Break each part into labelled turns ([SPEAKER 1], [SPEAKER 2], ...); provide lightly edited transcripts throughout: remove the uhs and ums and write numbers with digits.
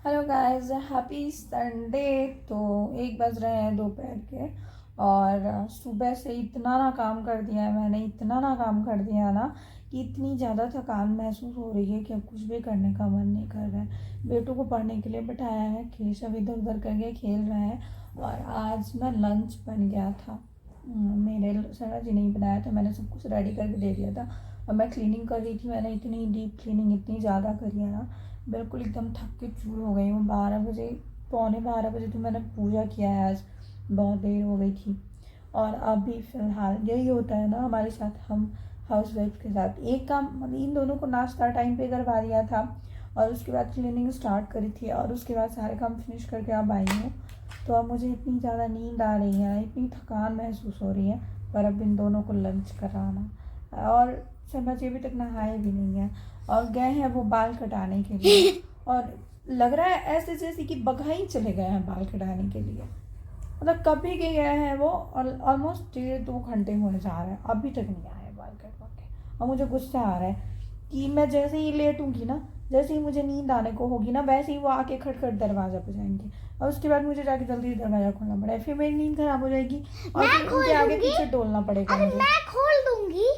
[SPEAKER 1] Hello guys, happy Sunday. तो 1 बज रहे हैं दोपहर के। और सुबह से इतना ना काम कर दिया है मैंने, इतना ना काम कर दिया ना कि इतनी ज़्यादा थकान महसूस हो रही है कि अब कुछ भी करने का मन नहीं कर रहा है। बेटू को पढ़ने के लिए बिठाया है, केशव इधर उधर करके खेल रहा है। और आज ना लंच बन गया था, मेरे सना जी ने बनाया था, मैंने सब कुछ रेडी करके दे दिया था। और मैं क्लीनिंग कर रही थी, मैंने इतनी डीप क्लीनिंग इतनी ज़्यादा करी है ना, बिल्कुल एकदम थक के चूर हो गई हूँ। 12 बजे, पौने 12 बजे तो मैंने पूजा किया है आज, बहुत देर हो गई थी। और अभी फ़िलहाल यही होता है ना हमारे साथ, हम हाउस वाइफ के साथ। एक काम मतलब इन दोनों को नाश्ता टाइम पे करवा दिया था और उसके बाद क्लीनिंग स्टार्ट करी थी और उसके बाद सारे काम फिनिश करके अब आई हूँ। तो अब मुझे इतनी ज़्यादा नींद आ रही है, इतनी थकान महसूस हो रही है। पर अब इन दोनों को लंच कराना, और शर्मा जी अभी तक नहाए भी नहीं है और गए हैं वो बाल कटाने के लिए। और लग रहा है ऐसे जैसे कि बघाई चले गए हैं बाल कटाने के लिए। मतलब कभी के गए हैं वो, और ऑलमोस्ट 1.5-2 घंटे होने जा रहे हैं, अभी तक नहीं आए बाल कटवा के। और मुझे गुस्सा आ रहा है कि मैं जैसे ही लेटूंगी ना, जैसे ही मुझे नींद आने को होगी ना, वैसे ही वो आके खटखट दरवाजा पे जाएंगे और उसके बाद मुझे जाके जल्दी दरवाजा खोलना पड़ेगा, फिर मेरी नींद खराब हो जाएगी और फिर उनके आगे पीछे डोलना पड़ेगा मुझे।
[SPEAKER 2] मैं खोल दूंगी।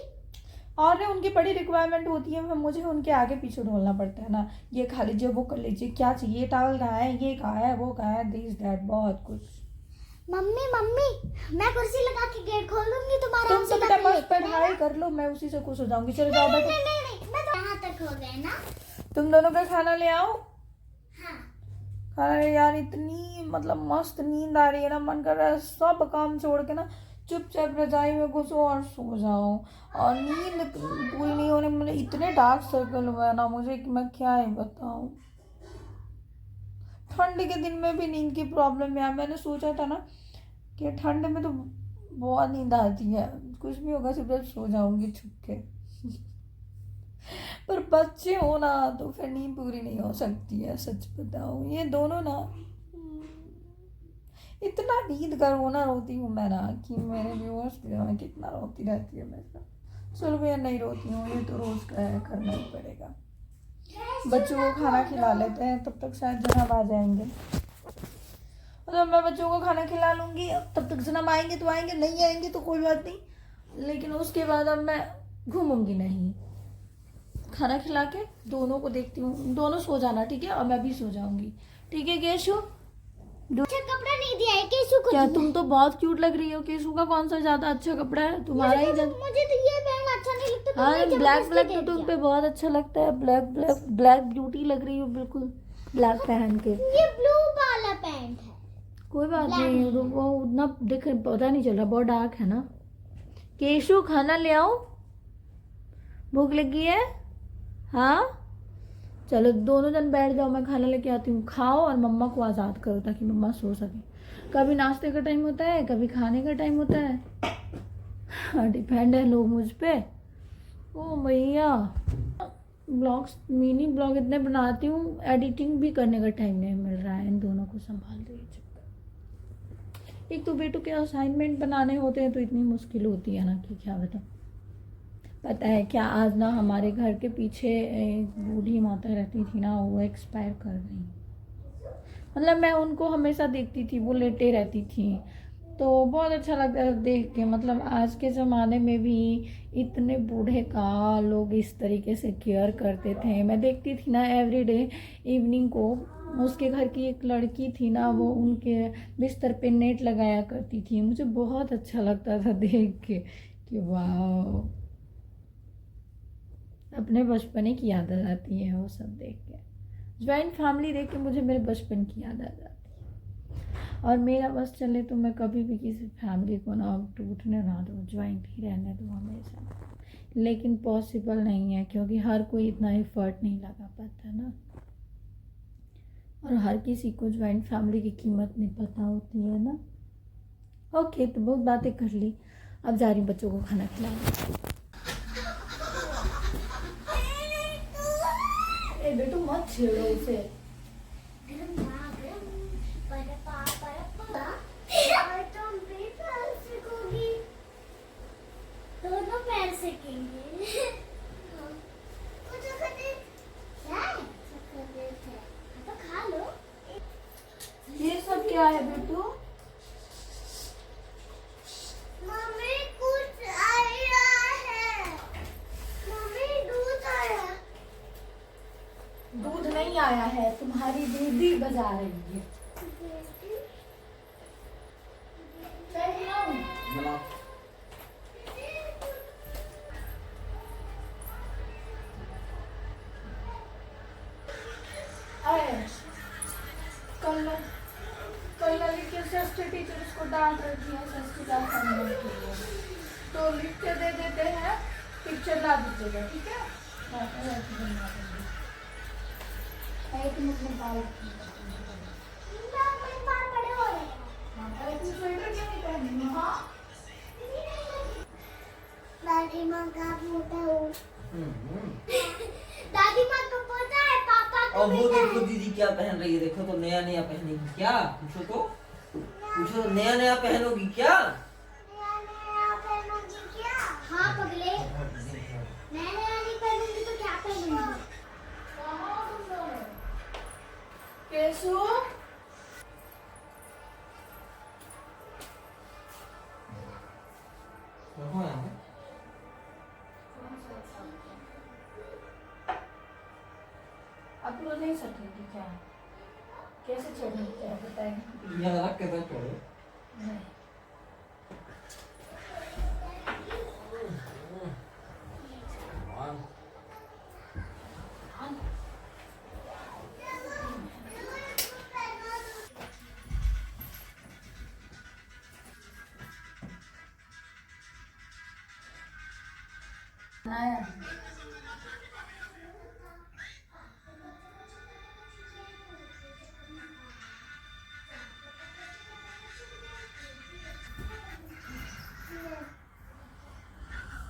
[SPEAKER 1] और उनकी बड़ी रिक्वायरमेंट होती है, मुझे उनके आगे पीछे ढोलना पड़ता है ना। ये खा लीजिए, वो कर लीजिए, क्या चाहिए, टावल कहाँ है, ये कहाँ है, वो कहाँ है, दिस दैट, बहुत कुछ।
[SPEAKER 2] मम्मी मम्मी, मैं कुर्सी लगा के गेट खोल दूंगी तुम्हारा।
[SPEAKER 1] तुम तो बेटा मस्त पढ़ाई कर लो, मैं उसी से खुश हो जाऊंगी। चलो जाओ बेटा।
[SPEAKER 2] नहीं, मैं तो यहाँ तक हो गए ना।
[SPEAKER 1] तुम दोनों का खाना ले आओ।
[SPEAKER 2] हाँ।
[SPEAKER 1] अरे यार, इतनी मतलब मस्त नींद आ रही है ना, मन कर रहा है सब काम छोड़ के ना चुपचाप रजाई में घुसो और सो जाओ। और नींद पूरी नहीं होने, मुझे इतने डार्क सर्कल हुआ है ना मुझे कि मैं क्या ही बताऊं। ठंड के दिन में भी नींद की प्रॉब्लम है। मैंने सोचा था ना कि ठंड में तो बहुत नींद आती है, कुछ भी होगा सिर्फ सो जाऊंगी छुप के। पर बच्चे हो ना तो फिर नींद पूरी नहीं हो सकती है, सच बताऊं। ये दोनों ना इतना नींद का रोना रोती हूँ मैं ना कि मेरे व्यूअर्स के मैं कितना रोती रहती है मैं। चलो भैया, नहीं रोती हूँ, ये तो रोज का है, करना ही पड़ेगा। बच्चों को खाना खिला लेते हैं, तब तक शायद जनाब आ जाएंगे। मतलब मैं बच्चों को खाना खिला लूँगी, तब तक जनाब आएंगे तो आएंगे, नहीं आएंगे तो कोई बात नहीं। लेकिन उसके बाद अब मैं घूमूंगी नहीं। खाना खिला के दोनों को देखती हूँ, दोनों सो जाना, ठीक है, और मैं भी सो जाऊंगी, ठीक है केशु?
[SPEAKER 2] अच्छा कपड़ा नहीं दिया है केशु को।
[SPEAKER 1] क्या तुम तो बहुत क्यूट लग रही हो। केशु का कौन सा ज्यादा अच्छा कपड़ा है? तुम्हारा ही
[SPEAKER 2] मुझे तो ये पहनना अच्छा नहीं लगता।
[SPEAKER 1] हाँ, ब्लैक ब्लैक तो तुम पे बहुत अच्छा लगता है। ब्लैक ब्लैक ब्लैक ब्यूटी लग रही हो बिल्कुल, ब्लैक पहन के।
[SPEAKER 2] ये ब्लू वाला पैंट है।
[SPEAKER 1] कोई बात नहीं, तो वो उतना दिख पता नहीं चल रहा, बहुत डार्क है ना। केशु खाना ले आओ, भूख लगी है। हाँ चलो दोनों जन बैठ जाओ, मैं खाना लेके आती हूँ। खाओ और मम्मा को आज़ाद करो ताकि मम्मा सो सके। कभी नाश्ते का टाइम होता है, कभी खाने का टाइम होता है। हाँ, डिपेंड है लोग मुझ पे। ओ भैया, ब्लॉग्स मिनी ब्लॉग इतने बनाती हूँ, एडिटिंग भी करने का टाइम नहीं मिल रहा है इन दोनों को संभाल रही। एक तो बेटू के असाइनमेंट बनाने होते हैं तो इतनी मुश्किल होती है ना कि क्या बताऊँ। पता है क्या, आज ना हमारे घर के पीछे एक बूढ़ी माता रहती थी ना, वो एक्सपायर कर गई। मतलब मैं उनको हमेशा देखती थी, वो लेटे रहती थी, तो बहुत अच्छा लगता था देख के। मतलब आज के ज़माने में भी इतने बूढ़े का लोग इस तरीके से केयर करते थे। मैं देखती थी ना एवरीडे इवनिंग को, उसके घर की एक लड़की थी ना, वो उनके बिस्तर पे नेट लगाया करती थी। मुझे बहुत अच्छा लगता था देख के कि वाह, अपने बचपने की याद आ जाती है वो सब देख के। ज्वाइंट फैमिली देख के मुझे मेरे बचपन की याद आ जाती है। और मेरा बस चले तो मैं कभी भी किसी फैमिली को ना टूटने ना दूँ, ज्वाइंट ही रहने दूँ हमेशा। लेकिन पॉसिबल नहीं है क्योंकि हर कोई इतना एफर्ट नहीं लगा पाता ना, और हर किसी को ज्वाइंट फैमिली की कीमत नहीं पता होती है ना। ओके, तो बहुत बातें कर ली, अब जा रही बच्चों को खाना खिलाने। बेटू मत छेड़ो उसे।
[SPEAKER 2] दोनों पैर सेकेंगे। तो खा लो।
[SPEAKER 1] क्या है बिट्टू?
[SPEAKER 2] मम्मी कुछ आया है। मम्मी दूध आया।
[SPEAKER 1] दूध नहीं आया है, तुम्हारी दीदी बजा रही है।
[SPEAKER 3] बनाओ।
[SPEAKER 1] कल लिख के षष्ठी टीचर उसको डांट रही है षष्ठी का करने के लिए, तो लिख के दे देते हैं, पिक्चर ला दीजिएगा, ठीक है? एक मिनट में बाल
[SPEAKER 2] बड़े हो रहे हैं।
[SPEAKER 1] स्वेटर क्यों नहीं पहनी? हाँ
[SPEAKER 2] दादी माँ का पोता हूँ। दादी माँ का पोता है, पापा का
[SPEAKER 3] और वो
[SPEAKER 2] बेटा
[SPEAKER 3] देखो
[SPEAKER 2] है।
[SPEAKER 3] दीदी क्या पहन रही है, देखो तो नया नया पहनेगी क्या? पूछो तो नया नया पहनोगी क्या?
[SPEAKER 2] नया पहनूंगी क्या? हाँ पगले, नया नहीं पहनूंगी तो क्या पहनूंगी?
[SPEAKER 1] केसु
[SPEAKER 3] रखो यहाँ पे।
[SPEAKER 1] आप लोग नहीं सकेंगे क्या? कैसे चढ़ेंगे क्या बताएंगे?
[SPEAKER 3] यहाँ रख के तो छोड़ो।
[SPEAKER 1] नहीं बनाया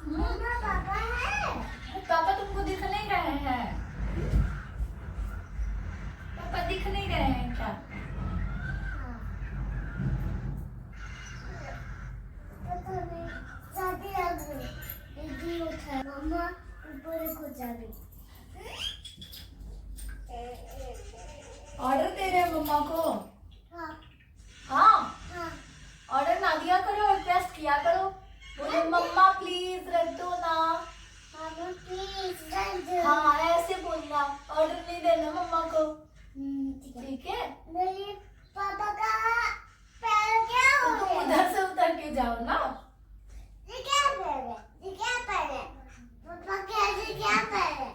[SPEAKER 2] मम्मा पापा है।
[SPEAKER 1] पापा तुमको दिख नहीं रहे हैं? पापा दिख नहीं रहे हैं क्या?
[SPEAKER 2] पता नहीं, शादी आ गई। दीदी उठा, मम्मा ऊपर को जा रही।
[SPEAKER 1] ऑर्डर दे रहे हैं मम्मा को।
[SPEAKER 2] हाँ
[SPEAKER 1] हाँ
[SPEAKER 2] हाँ।
[SPEAKER 1] ऑर्डर ना दिया करो, रिक्वेस्ट किया करो, बोलो मम्मा प्लीज रख दो ना।
[SPEAKER 2] मम्मा प्लीज रख दो।
[SPEAKER 1] हाँ ऐसे बोलना, ऑर्डर नहीं देना मम्मा को,
[SPEAKER 2] ठीक है।
[SPEAKER 1] ठीक है?
[SPEAKER 2] मेरे पापा का पैर क्या
[SPEAKER 1] तो
[SPEAKER 2] हो
[SPEAKER 1] तुम
[SPEAKER 2] गया?
[SPEAKER 1] उधर से उतर के जाओ ना।
[SPEAKER 2] ये क्या पैर है? ये क्या पैर है? पापा कैसे क्या पैर है?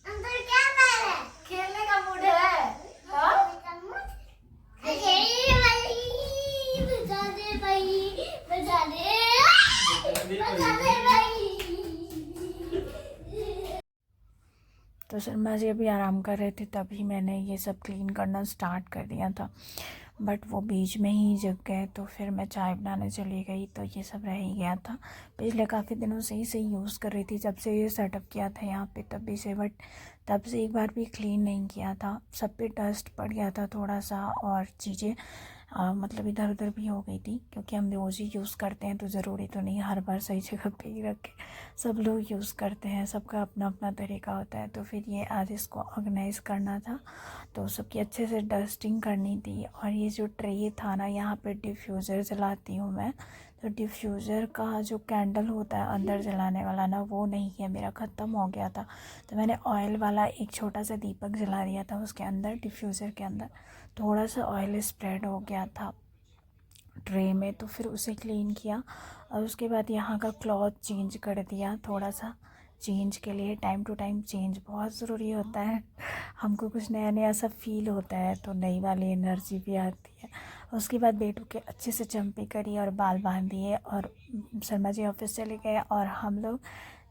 [SPEAKER 2] अंदर क्या पैर है?
[SPEAKER 1] खेलने का मूड है। हाँ
[SPEAKER 2] अरे भाई बचा दे भाई, बचा दे, बचा दे भाई।
[SPEAKER 1] तो शर्मा जी अभी आराम कर रहे थे, तभी मैंने ये सब क्लीन करना स्टार्ट कर दिया था, बट वो बीच में ही जग गए, तो फिर मैं चाय बनाने चली गई तो ये सब रह ही गया था। पिछले काफ़ी दिनों से ही यूज़ कर रही थी, जब से ये सेटअप किया था यहाँ पे तभी से, बट तब से एक बार भी क्लीन नहीं किया था। सब पे डस्ट पड़ गया था थोड़ा सा, और चीज़ें मतलब इधर उधर भी हो गई थी, क्योंकि हम रोज़ ही यूज़ करते हैं तो ज़रूरी तो नहीं हर बार सही जगह पे ही रखे। सब लोग यूज़ करते हैं, सबका अपना अपना तरीका होता है। तो फिर ये आज इसको ऑर्गेनाइज़ करना था, तो सबकी अच्छे से डस्टिंग करनी थी। और ये जो ट्रे था ना, यहाँ पे डिफ्यूज़र जलाती हूँ मैं, तो डिफ्यूज़र का जो कैंडल होता है अंदर जलाने वाला ना, वो नहीं है, मेरा ख़त्म हो गया था। तो मैंने ऑयल वाला एक छोटा सा दीपक जला दिया था, उसके अंदर डिफ्यूज़र के अंदर थोड़ा सा ऑयल स्प्रेड हो गया था ट्रे में, तो फिर उसे क्लीन किया। और उसके बाद यहाँ का क्लॉथ चेंज कर दिया, थोड़ा सा चेंज के लिए टाइम टू टाइम चेंज बहुत ज़रूरी होता है। हमको कुछ नया नया सा फील होता है तो नई वाली एनर्जी भी आती है। उसके बाद बेटू के अच्छे से चंपी करी और बाल बांध दिए, और शर्मा जी ऑफिस चले गए, और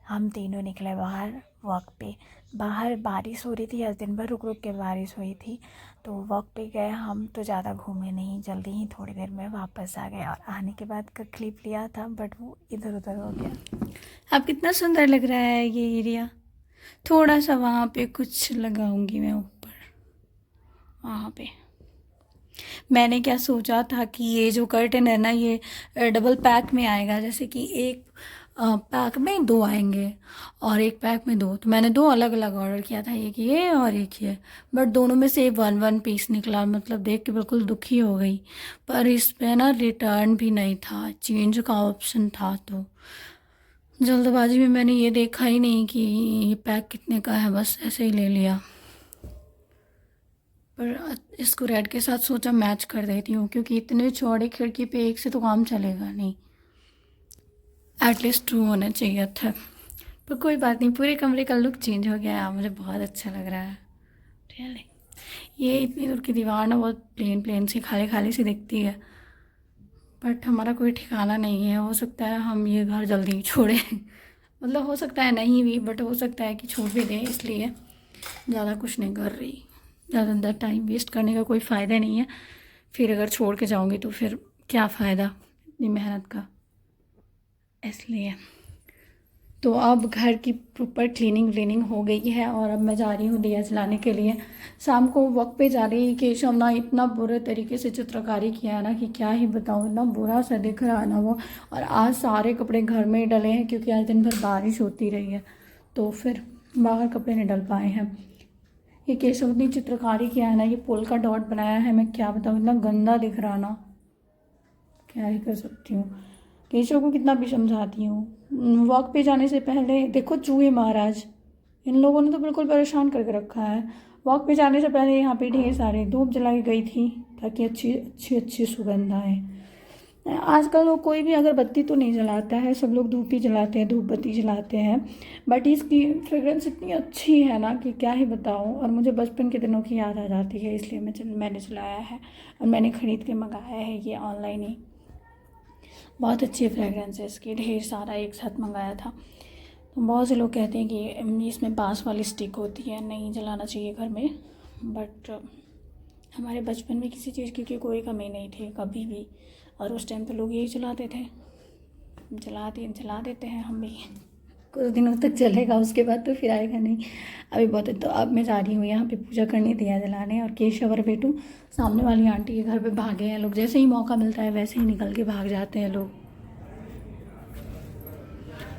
[SPEAKER 1] हम तीनों निकले बाहर वॉक पे। बाहर बारिश हो रही थी, आज दिन भर रुक रुक के बारिश हुई थी, तो वॉक पे गए हम। तो ज़्यादा घूमे नहीं, जल्दी ही थोड़ी देर में वापस आ गए, और आने के बाद का क्लिप लिया था बट वो इधर उधर हो गया। अब कितना सुंदर लग रहा है ये एरिया। थोड़ा सा वहाँ पे कुछ लगाऊंगी मैं ऊपर, वहाँ पे। मैंने क्या सोचा था कि ये जो कर्टन है ना, ये डबल पैक में आएगा, जैसे कि एक पैक में 2 आएंगे और एक पैक में 2, तो मैंने 2 अलग अलग ऑर्डर किया था, एक ये और एक ये, बट दोनों में से 1 पीस निकला। मतलब देख के बिल्कुल दुखी हो गई। पर इस पे ना रिटर्न भी नहीं था, चेंज का ऑप्शन था, तो जल्दबाजी में मैंने ये देखा ही नहीं कि ये पैक कितने का है, बस ऐसे ही ले लिया। पर इसको रेड के साथ सोचा मैच कर देती हूँ, क्योंकि इतने चौड़े खिड़की पे एक से तो काम चलेगा नहीं, एटलीस्ट 2 होने चाहिए था। पर कोई बात नहीं, पूरे कमरे का लुक चेंज हो गया है, मुझे बहुत अच्छा लग रहा है रियली। ये इतनी दूर की दीवार ना बहुत प्लेन प्लेन सी खाली खाली सी दिखती है, बट हमारा कोई ठिकाना नहीं है। हो सकता है हम ये घर जल्दी ही छोड़ें मतलब हो सकता है नहीं भी, बट हो सकता है कि छोड़ भी दें, इसलिए ज़्यादा कुछ नहीं कर रही। ज़्यादा टाइम वेस्ट करने का कोई फ़ायदा नहीं है, फिर अगर छोड़ के जाऊँगी तो फिर क्या फ़ायदा इतनी मेहनत का, इसलिए। तो अब घर की प्रॉपर क्लीनिंग व्लीनिंग हो गई है और अब मैं जा रही हूँ दिया जलाने के लिए। शाम को वक्त पे जा रही केशव ना इतना बुरे तरीके से चित्रकारी किया है ना कि क्या ही बताऊँ, इतना बुरा सा दिख रहा है ना वो। और आज सारे कपड़े घर में ही डले हैं, क्योंकि आज दिन भर बारिश होती रही है, तो फिर बाहर कपड़े नहीं डल पाए हैं। ये केशव ने चित्रकारी किया है ना, ये पोल का डॉट बनाया है, मैं क्या बताऊँ, इतना गंदा दिख रहा ना, क्या ही कर सकती हूँ। केशव को कितना भी समझाती हूँ। वॉक पे जाने से पहले देखो चूहे महाराज, इन लोगों ने तो बिल्कुल परेशान करके रखा है। वॉक पे जाने से पहले यहाँ पे ढेर सारे धूप जला के गई थी, ताकि अच्छी अच्छी अच्छी सुगंध आए। आजकल लोग कोई भी अगरबत्ती तो नहीं जलाता है, सब लोग धूप ही जलाते हैं, धूप बत्ती जलाते हैं, बट इसकी फ्रेगरेंस इतनी अच्छी है ना कि क्या ही बताऊँ। और मुझे बचपन के दिनों की याद आ जाती है, इसलिए मैंने जलाया है और मैंने ख़रीद के मंगाया है ये ऑनलाइन ही। बहुत अच्छी फ्रेगरेंस है इसकी, ढेर सारा एक साथ मंगाया था। तो बहुत से लोग कहते हैं कि इसमें बांस वाली स्टिक होती है, नहीं जलाना चाहिए घर में, बट हमारे बचपन में किसी चीज़ की कोई कमी नहीं थी कभी भी, और उस टाइम तो लोग यही चलाते थे, जला देते हैं हम भी। कुछ दिनों तक चलेगा, उसके बाद तो फिर आएगा नहीं। अभी बहुत है, तो अब मैं जा रही हूँ यहाँ पे पूजा करने, दिया जलाने। और केशव और बेटू सामने वाली आंटी के घर पे भागे हैं लोग, जैसे ही मौका मिलता है वैसे ही निकल के भाग जाते हैं लोग।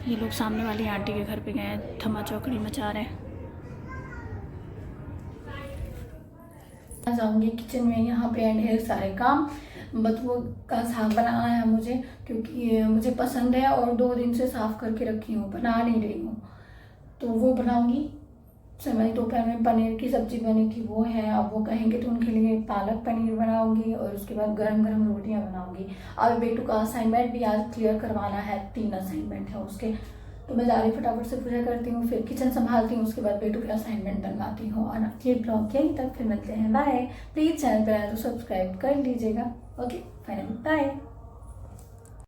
[SPEAKER 1] ये लोग सामने वाली आंटी के घर पे गए हैं, धमा चौकड़ी मचा रहे हैं। जाऊँगी किचन में, यहाँ पे ढेर सारे काम। बथुआ का साग बनाना है मुझे, क्योंकि मुझे पसंद है और 2 दिन से साफ़ करके रखी हूँ, बना नहीं रही हूँ, तो वो बनाऊँगी। समय दोपहर में पनीर की सब्ज़ी बनी थी, वो है, अब वो कहेंगे तो उनके लिए पालक पनीर बनाऊँगी, और उसके बाद गरम गरम रोटियाँ बनाऊँगी। अब बेटू का असाइनमेंट भी आज क्लियर करवाना है, 3 असाइनमेंट है उसके, तो मैं जा रही फटाफट से पूजा करती हूँ, फिर किचन संभालती हूँ, उसके बाद बेटू के असाइनमेंट बनवाती हूँ। और ये ब्लॉग यहीं तक, फिर मिलते हैं, बाय। प्लीज़ चैनल पर आए तो सब्सक्राइब कर लीजिएगा। Okay final, bye.